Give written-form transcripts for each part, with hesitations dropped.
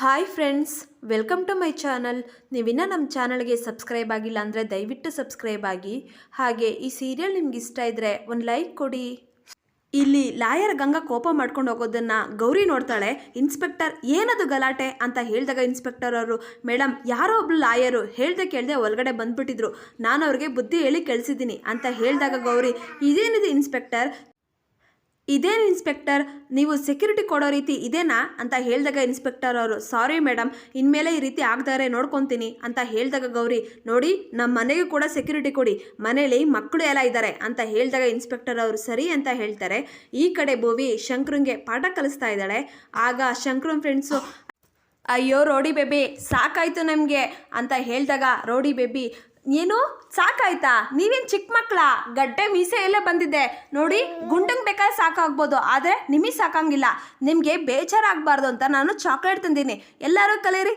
Hi friends, welcome to my channel. ನೀವಿನ್ನ ನಮ್ಮ ಚಾನಲ್ಗೆ ಸಬ್ಸ್ಕ್ರೈಬ್ ಆಗಿಲ್ಲ ಅಂದರೆ ದಯವಿಟ್ಟು ಸಬ್ಸ್ಕ್ರೈಬ್ ಆಗಿ. ಹಾಗೆ ಈ ಸೀರಿಯಲ್ ನಿಮ್ಗೆ ಇಷ್ಟ ಇದ್ದರೆ ಒಂದು ಲೈಕ್ ಕೊಡಿ. ಇಲ್ಲಿ ಲಾಯರ್ ಗಂಗಾ ಕೋಪ ಮಾಡ್ಕೊಂಡು ಹೋಗೋದನ್ನು ಗೌರಿ ನೋಡ್ತಾಳೆ. ಇನ್ಸ್ಪೆಕ್ಟರ್ ಏನದು ಗಲಾಟೆ ಅಂತ ಹೇಳಿದಾಗ ಇನ್ಸ್ಪೆಕ್ಟರ್ ಅವರು, ಮೇಡಮ್ ಯಾರೋ ಒಬ್ಳು ಲಾಯರು ಹೇಳ್ದೆ ಕೇಳದೆ ಒಳಗಡೆ ಬಂದ್ಬಿಟ್ಟಿದ್ರು, ನಾನು ಅವ್ರಿಗೆ ಬುದ್ಧಿ ಹೇಳಿ ಕಳಿಸಿದ್ದೀನಿ ಅಂತ ಹೇಳಿದಾಗ ಗೌರಿ, ಇದೇನಿದೆ ಇನ್ಸ್ಪೆಕ್ಟರ್, ಇದೇನು ಇನ್ಸ್ಪೆಕ್ಟರ್, ನೀವು ಸೆಕ್ಯೂರಿಟಿ ಕೊಡೋ ರೀತಿ ಇದೇನಾ ಅಂತ ಹೇಳಿದಾಗ ಇನ್ಸ್ಪೆಕ್ಟರ್ ಅವರು, ಸಾರಿ ಮೇಡಮ್, ಇನ್ಮೇಲೆ ಈ ರೀತಿ ಆಗದಾರೆ ನೋಡ್ಕೊತೀನಿ ಅಂತ ಹೇಳಿದಾಗ ಗೌರಿ, ನೋಡಿ ನಮ್ಮ ಮನೆಗೂ ಕೂಡ ಸೆಕ್ಯೂರಿಟಿ ಕೊಡಿ, ಮನೇಲಿ ಮಕ್ಕಳು ಎಲ್ಲ ಇದ್ದಾರೆ ಅಂತ ಹೇಳಿದಾಗ ಇನ್ಸ್ಪೆಕ್ಟರ್ ಅವರು ಸರಿ ಅಂತ ಹೇಳ್ತಾರೆ. ಈ ಕಡೆ ಭುವಿ ಶಂಕ್ರಂಗೆ ಪಾಠ ಕಲಿಸ್ತಾ ಇದ್ದಾಳೆ. ಆಗ ಶಂಕ್ರನ್ ಫ್ರೆಂಡ್ಸು, ಅಯ್ಯೋ ರೋಡಿ ಬೇಬಿ ಸಾಕಾಯ್ತು ನಮಗೆ ಅಂತ ಹೇಳಿದಾಗ ರೋಡಿ ಬೇಬಿ, ಏನು ಸಾಕಾಯ್ತಾ, ನೀವೇನು ಚಿಕ್ಕ ಮಕ್ಕಳ, ಗಡ್ಡೆ ಮೀಸೆ ಎಲ್ಲ ಬಂದಿದೆ ನೋಡಿ, ಗುಂಡಂಗೆ ಬೇಕಾದ್ರೆ ಸಾಕಾಗ್ಬೋದು, ಆದರೆ ನಿಮಗೆ ಸಾಕಂಗಿಲ್ಲ, ನಿಮಗೆ ಬೇಜಾರಾಗಬಾರ್ದು ಅಂತ ನಾನು ಚಾಕ್ಲೇಟ್ ತಂದೀನಿ, ಎಲ್ಲರೂ ಕಲೀರಿ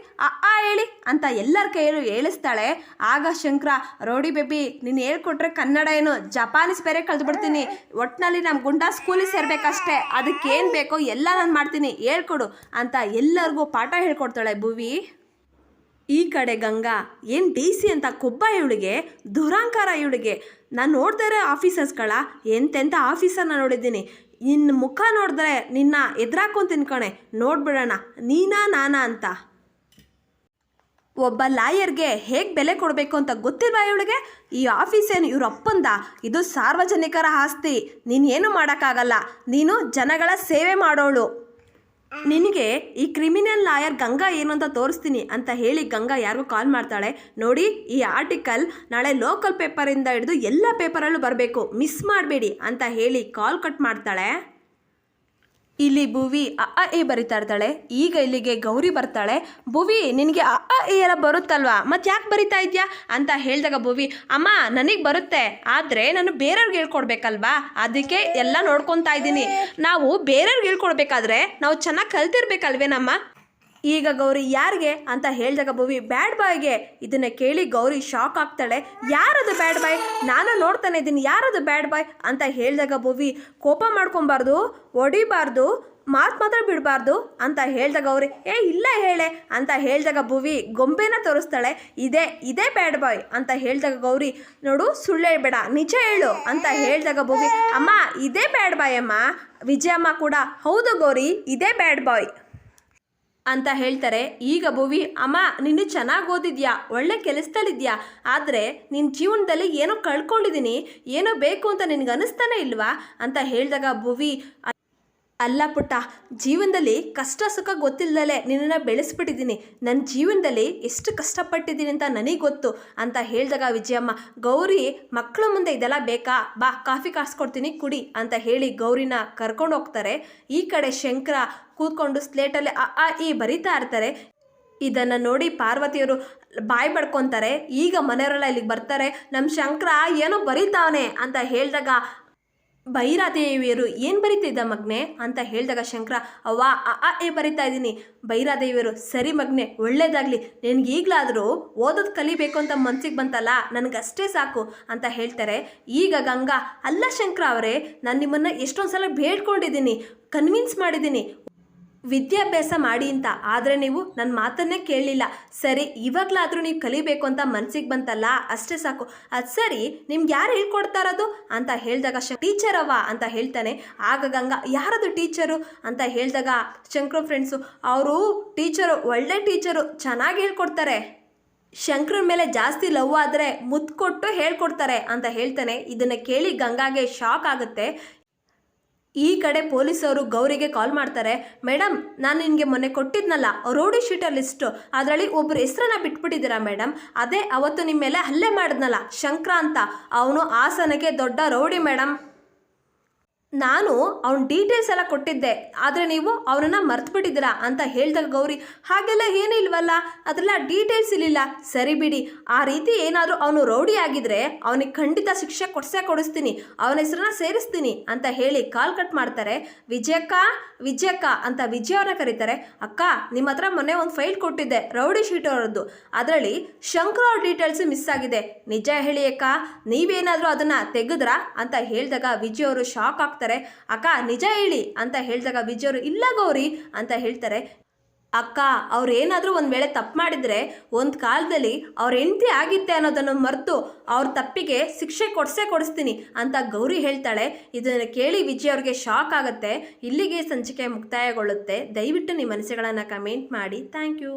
ಹೇಳಿ ಅಂತ ಎಲ್ಲರ ಕೈಯಲ್ಲೂ ಹೇಳಿಸ್ತಾಳೆ. ಆಗ ಶಂಕರ, ರೋಡಿ ಬೇಬಿ ನೀನು ಹೇಳ್ಕೊಟ್ರೆ ಕನ್ನಡ ಏನು ಜಪಾನೀಸ್ ಬೇರೆ ಕಲ್ತ್ಬಿಡ್ತೀನಿ, ಒಟ್ಟಿನಲ್ಲಿ ನಮ್ಮ ಗುಂಡ ಸ್ಕೂಲಿಗೆ ಸೇರಬೇಕಷ್ಟೇ, ಅದಕ್ಕೇನು ಬೇಕೋ ಎಲ್ಲ ನಾನು ಮಾಡ್ತೀನಿ, ಹೇಳ್ಕೊಡು ಅಂತ ಎಲ್ಲರಿಗೂ ಪಾಠ ಹೇಳ್ಕೊಡ್ತಾಳೆ ಭುವಿ. ಈ ಕಡೆ ಗಂಗಾ, ಏನು ಡಿ ಸಿ ಅಂತ ಕೊಬ್ಬ ಇವಳಿಗೆ, ದುರಾಂಕಾರ ಇವಳಿಗೆ, ನಾನು ನೋಡ್ದೇ ಇರೋ ಆಫೀಸರ್ಸ್ಗಳ ಎಂತೆಂಥ ಆಫೀಸರ್ನ ನೋಡಿದ್ದೀನಿ, ನಿನ್ನ ಮುಖ ನೋಡಿದ್ರೆ ನಿನ್ನ ಎದುರಾಕೊಂತೀನಿ ಕಣೆ, ನೋಡ್ಬಿಡೋಣ ನೀನಾ ನಾನಾ ಅಂತ. ಒಬ್ಬ ಲಾಯರ್ಗೆ ಹೇಗೆ ಬೆಲೆ ಕೊಡಬೇಕು ಅಂತ ಗೊತ್ತಿಲ್ವಾ ಇವಳಿಗೆ, ಈ ಆಫೀಸೇನು ಇವ್ರ ಅಪ್ಪಂದ, ಇದು ಸಾರ್ವಜನಿಕರ ಆಸ್ತಿ, ನೀನೇನು ಮಾಡೋಕ್ಕಾಗಲ್ಲ, ನೀನು ಜನಗಳ ಸೇವೆ ಮಾಡೋಳು, ನಿನಗೆ ಈ ಕ್ರಿಮಿನಲ್ ಲಾಯರ್ ಗಂಗಾ ಏನು ಅಂತ ತೋರಿಸ್ತೀನಿ ಅಂತ ಹೇಳಿ ಗಂಗಾ ಯಾರಿಗೂ ಕಾಲ್ ಮಾಡ್ತಾಳೆ. ನೋಡಿ ಈ ಆರ್ಟಿಕಲ್ ನಾಳೆ ಲೋಕಲ್ ಪೇಪರಿಂದ ಹಿಡಿದು ಎಲ್ಲ ಪೇಪರಲ್ಲೂ ಬರಬೇಕು, ಮಿಸ್ ಮಾಡಬೇಡಿ ಅಂತ ಹೇಳಿ ಕಾಲ್ ಕಟ್ ಮಾಡ್ತಾಳೆ. ಇಲ್ಲಿ ಭುವಿ ಎ ಬರಿತಾ ಇರ್ತಾಳೆ. ಈಗ ಇಲ್ಲಿಗೆ ಗೌರಿ ಬರ್ತಾಳೆ. ಭುವಿ ನಿನಗೆ ಎ ಎಲ್ಲ ಬರುತ್ತಲ್ವಾ, ಮತ್ತೆ ಯಾಕೆ ಬರಿತಾ ಇದೆಯಾ ಅಂತ ಹೇಳಿದಾಗ ಭುವಿ, ಅಮ್ಮ ನನಗೆ ಬರುತ್ತೆ, ಆದರೆ ನಾನು ಬೇರೆಯವ್ರಿಗೆ ಹೇಳ್ಕೊಡ್ಬೇಕಲ್ವಾ, ಅದಕ್ಕೆ ಎಲ್ಲ ನೋಡ್ಕೊತಾ ಇದ್ದೀನಿ, ನಾವು ಬೇರೆಯವ್ರಿಗೆ ಹೇಳ್ಕೊಡ್ಬೇಕಾದ್ರೆ ನಾವು ಚೆನ್ನಾಗಿ ಕಲ್ತಿರ್ಬೇಕಲ್ವೇನಮ್ಮ. ಈಗ ಗೌರಿ ಯಾರಿಗೆ ಅಂತ ಹೇಳಿದಾಗ ಭುವಿ, ಬ್ಯಾಡ್ ಬಾಯ್ಗೆ. ಇದನ್ನು ಕೇಳಿ ಗೌರಿ ಶಾಕ್ ಆಗ್ತಾಳೆ. ಯಾರದು ಬ್ಯಾಡ್ ಬಾಯ್, ನಾನು ನೋಡ್ತಾನೆ ಇದ್ದೀನಿ, ಯಾರದು ಬ್ಯಾಡ್ ಬಾಯ್ ಅಂತ ಹೇಳಿದಾಗ ಭುವಿ, ಕೋಪ ಮಾಡ್ಕೊಬಾರ್ದು, ಹೊಡಿಬಾರ್ದು, ಮಾತ್ರ ಬಿಡಬಾರ್ದು ಅಂತ ಹೇಳಿದಾಗ ಗೌರಿ, ಇಲ್ಲ ಹೇಳೆ ಅಂತ ಹೇಳಿದಾಗ ಭುವಿ ಗೊಂಬೆನ ತೋರಿಸ್ತಾಳೆ. ಇದೇ ಬ್ಯಾಡ್ ಬಾಯ್ ಅಂತ ಹೇಳಿದಾಗ ಗೌರಿ, ನೋಡು ಸುಳ್ಳು ಹೇಳ್ಬೇಡ, ನಿಜ ಹೇಳು ಅಂತ ಹೇಳಿದಾಗ ಭುವಿ, ಅಮ್ಮ ಇದೇ ಬ್ಯಾಡ್ ಬಾಯ್ ಅಮ್ಮ. ವಿಜಯಮ್ಮ ಕೂಡ, ಹೌದು ಗೌರಿ ಇದೇ ಬ್ಯಾಡ್ ಬಾಯ್ ಅಂತ ಹೇಳ್ತಾರೆ. ಈಗ ಭುವಿ, ಅಮ್ಮ ನೀನು ಚೆನ್ನಾಗಿ ಓದಿದ್ಯಾ, ಒಳ್ಳೆ ಕೆಲಸದಲ್ಲಿದ್ಯಾ, ಆದರೆ ನಿನ್ನ ಜೀವನದಲ್ಲಿ ಏನೋ ಕಳ್ಕೊಂಡಿದ್ದೀನಿ, ಏನೋ ಬೇಕು ಅಂತ ನಿನಗೆ ಅನ್ನಿಸ್ತಾನೆ ಇಲ್ವಾ ಅಂತ ಹೇಳಿದಾಗ ಭುವಿ, ಅಲ್ಲ ಪುಟ್ಟ, ಜೀವನದಲ್ಲಿ ಕಷ್ಟ ಸುಖ ಗೊತ್ತಿಲ್ಲದಲೇ ನಿನ್ನನ್ನು ಬೆಳೆಸ್ಬಿಟ್ಟಿದ್ದೀನಿ, ನನ್ನ ಜೀವನದಲ್ಲಿ ಎಷ್ಟು ಕಷ್ಟಪಟ್ಟಿದ್ದೀನಿ ಅಂತ ನನಗೆ ಗೊತ್ತು ಅಂತ ಹೇಳಿದಾಗ ವಿಜಯಮ್ಮ, ಗೌರಿ ಮಕ್ಕಳ ಮುಂದೆ ಇದೆಲ್ಲ ಬೇಕಾ, ಬಾ ಕಾಫಿ ಕಾಯಿಸ್ಕೊಡ್ತೀನಿ ಕುಡಿ ಅಂತ ಹೇಳಿ ಗೌರಿನ ಕರ್ಕೊಂಡು ಹೋಗ್ತಾರೆ. ಈ ಕಡೆ ಶಂಕರ ಕೂತ್ಕೊಂಡು ಸ್ಲೇಟಲ್ಲಿ ಈ ಬರಿತಾ ಇರ್ತಾರೆ. ಇದನ್ನು ನೋಡಿ ಪಾರ್ವತಿಯವರು ಬಾಯಿ ಬಡ್ಕೊತಾರೆ. ಈಗ ಮನೆಯವರೆಲ್ಲ ಇಲ್ಲಿಗೆ ಬರ್ತಾರೆ. ನಮ್ಮ ಶಂಕರ ಏನೋ ಬರೀತಾವನೆ ಅಂತ ಹೇಳಿದಾಗ ಭೈರಾದೇವಿಯರು, ಏನು ಬರಿತಿದ್ದ ಮಗ್ನೆ ಅಂತ ಹೇಳಿದಾಗ ಶಂಕರ, ಅವ್ವ ಬರಿತಾ ಇದ್ದೀನಿ. ಭೈರಾದೇವಿಯರು, ಸರಿ ಮಗ್ನೆ ಒಳ್ಳೇದಾಗಲಿ, ನಿನಗೆ ಈಗಲಾದರೂ ಓದೋದು ಕಲಿಬೇಕು ಅಂತ ಮನಸ್ಸಿಗೆ ಬಂತಲ್ಲ, ನನಗಷ್ಟೇ ಸಾಕು ಅಂತ ಹೇಳ್ತಾರೆ. ಈಗ ಗಂಗಾ, ಅಲ್ಲ ಶಂಕರ ಅವರೇ, ನಾನು ನಿಮ್ಮನ್ನು ಎಷ್ಟೊಂದು ಸಲ ಬೇಡ್ಕೊಂಡಿದ್ದೀನಿ, ಕನ್ವಿನ್ಸ್ ಮಾಡಿದ್ದೀನಿ ವಿದ್ಯಾಭ್ಯಾಸ ಮಾಡಿ ಅಂತ, ಆದರೆ ನೀವು ನನ್ನ ಮಾತನ್ನೇ ಕೇಳಲಿಲ್ಲ. ಸರಿ ಇವಾಗಲಾದರೂ ನೀವು ಕಲಿಬೇಕು ಅಂತ ಮನಸ್ಸಿಗೆ ಬಂತಲ್ಲ, ಅಷ್ಟೇ ಸಾಕು. ಅದು ಸರಿ, ನಿಮ್ಗೆ ಯಾರು ಹೇಳ್ಕೊಡ್ತಾರದು ಅಂತ ಹೇಳಿದಾಗ ಟೀಚರ್ ಅವ್ವ ಅಂತ ಹೇಳ್ತಾನೆ. ಆಗ ಗಂಗಾ, ಯಾರದು ಟೀಚರು ಅಂತ ಹೇಳಿದಾಗ ಶಂಕರ ಫ್ರೆಂಡ್ಸು, ಅವರು ಟೀಚರು, ಒಳ್ಳೆ ಟೀಚರು, ಚೆನ್ನಾಗಿ ಹೇಳ್ಕೊಡ್ತಾರೆ, ಶಂಕರನ ಮೇಲೆ ಜಾಸ್ತಿ ಲವ್ ಆದರೆ ಮುತ್ತು ಕೊಟ್ಟು ಹೇಳ್ಕೊಡ್ತಾರೆ ಅಂತ ಹೇಳ್ತಾನೆ. ಇದನ್ನು ಕೇಳಿ ಗಂಗಾಗೆ ಶಾಕ್ ಆಗುತ್ತೆ. ಈ ಕಡೆ ಪೊಲೀಸವರು ಗೌರಿಗೆ ಕಾಲ್ ಮಾಡ್ತಾರೆ. ಮೇಡಮ್, ನಾನು ನಿನಗೆ ಮೊನ್ನೆ ಕೊಟ್ಟಿದ್ನಲ್ಲ ರೋಡಿ ಶೀಟರ್ ಲಿಸ್ಟು, ಅದರಲ್ಲಿ ಒಬ್ಬರು ಹೆಸರನ್ನ ಬಿಟ್ಬಿಟ್ಟಿದ್ದೀರಾ ಮೇಡಮ್, ಅದೇ ಅವತ್ತು ನಿಮ್ಮ ಮೇಲೆ ಹಲ್ಲೆ ಮಾಡಿದ್ನಲ್ಲ ಶಂಕರ ಅಂತ, ಅವನು ಹಾಸನಕ್ಕೆ ದೊಡ್ಡ ರೌಡಿ ಮೇಡಮ್, ನಾನು ಅವನ ಡೀಟೇಲ್ಸ್ ಎಲ್ಲ ಕೊಟ್ಟಿದ್ದೆ, ಆದರೆ ನೀವು ಅವನನ್ನು ಮರ್ತುಬಿಟ್ಟಿದ್ದೀರಾ ಅಂತ ಹೇಳಿದಾಗ ಗೌರಿ, ಹಾಗೆಲ್ಲ ಏನೂ ಇಲ್ವಲ್ಲ, ಅದೆಲ್ಲ ಡೀಟೇಲ್ಸ್ ಇರಲಿಲ್ಲ, ಸರಿ ಬಿಡಿ, ಆ ರೀತಿ ಏನಾದರೂ ಅವನು ರೌಡಿ ಆಗಿದ್ರೆ ಅವನಿಗೆ ಖಂಡಿತ ಶಿಕ್ಷೆ ಕೊಡಿಸ್ತೀನಿ, ಅವನ ಹೆಸರನ್ನ ಸೇರಿಸ್ತೀನಿ ಅಂತ ಹೇಳಿ ಕಾಲ್ ಕಟ್ ಮಾಡ್ತಾರೆ. ವಿಜಯಕ್ಕ ಅಂತ ವಿಜಯ ಅವ್ರನ್ನ ಕರೀತಾರೆ. ಅಕ್ಕ, ನಿಮ್ಮ ಹತ್ರ ಮೊನ್ನೆ ಒಂದು ಫೈಲ್ ಕೊಟ್ಟಿದ್ದೆ ರೌಡಿ ಶೀಟ್ ಅವರದ್ದು, ಅದರಲ್ಲಿ ಶಂಕರ ಅವ್ರ ಡೀಟೇಲ್ಸ್ ಮಿಸ್ ಆಗಿದೆ, ನಿಜ ಹೇಳಿ ಅಕ್ಕ, ನೀವೇನಾದರೂ ಅದನ್ನು ತೆಗೆದ್ರಾ ಅಂತ ಹೇಳಿದಾಗ ವಿಜಯ್ ಅವರು ಶಾಕ್ ಆಗ್ತಾರೆ. ಅಕ್ಕ ನಿಜ ಹೇಳಿ ಅಂತ ಹೇಳಿದಾಗ ವಿಜಯವರು, ಇಲ್ಲ ಗೌರಿ ಅಂತ ಹೇಳ್ತಾರೆ. ಅಕ್ಕ ಅವ್ರು ಏನಾದರೂ ಒಂದು ವೇಳೆ ತಪ್ಪು ಮಾಡಿದರೆ ಒಂದು ಕಾಲದಲ್ಲಿ ಅವ್ರ ಹೆಂಡತಿ ಆಗಿತ್ತೆ ಅನ್ನೋದನ್ನು ಮರೆತು ಅವ್ರ ತಪ್ಪಿಗೆ ಶಿಕ್ಷೆ ಕೊಡಿಸ್ತೀನಿ ಅಂತ ಗೌರಿ ಹೇಳ್ತಾಳೆ. ಇದನ್ನು ಕೇಳಿ ವಿಜಯ್ ಅವ್ರಿಗೆ ಶಾಕ್ ಆಗುತ್ತೆ. ಇಲ್ಲಿಗೆ ಸಂಚಿಕೆ ಮುಕ್ತಾಯಗೊಳ್ಳುತ್ತೆ. ದಯವಿಟ್ಟು ನಿಮ್ಮ ಅನಿಸಿಕೆಗಳನ್ನು ಕಮೆಂಟ್ ಮಾಡಿ. Thank you.